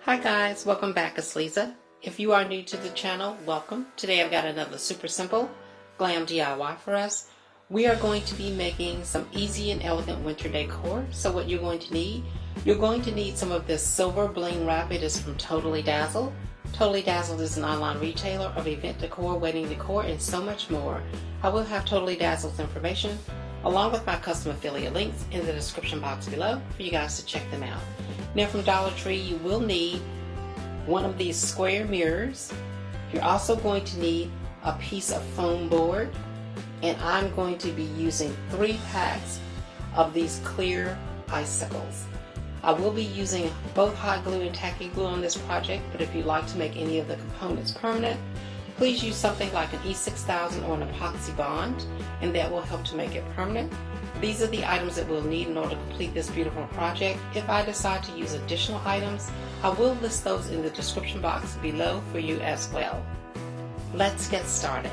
Hi guys, welcome back. It's Lisa. If you are new to the channel, welcome. Today I've got another super simple glam DIY for us. We are going to be making some easy and elegant winter decor. So what you're going to need some of this silver bling wrap. It is from Totally Dazzled. Totally Dazzled is an online retailer of event decor, wedding decor, and so much more. I will have Totally Dazzled's information along with my custom affiliate links in the description box below for you guys to check them out. Now from Dollar Tree you will need one of these square mirrors. You're also going to need a piece of foam board, and I'm going to be using 3 packs of these clear icicles. I will be using both hot glue and tacky glue on this project, but if you'd like to make any of the components permanent, please use something like an E6000 or an epoxy bond, and that will help to make it permanent. These are the items that we'll need in order to complete this beautiful project. If I decide to use additional items, I will list those in the description box below for you as well. Let's get started.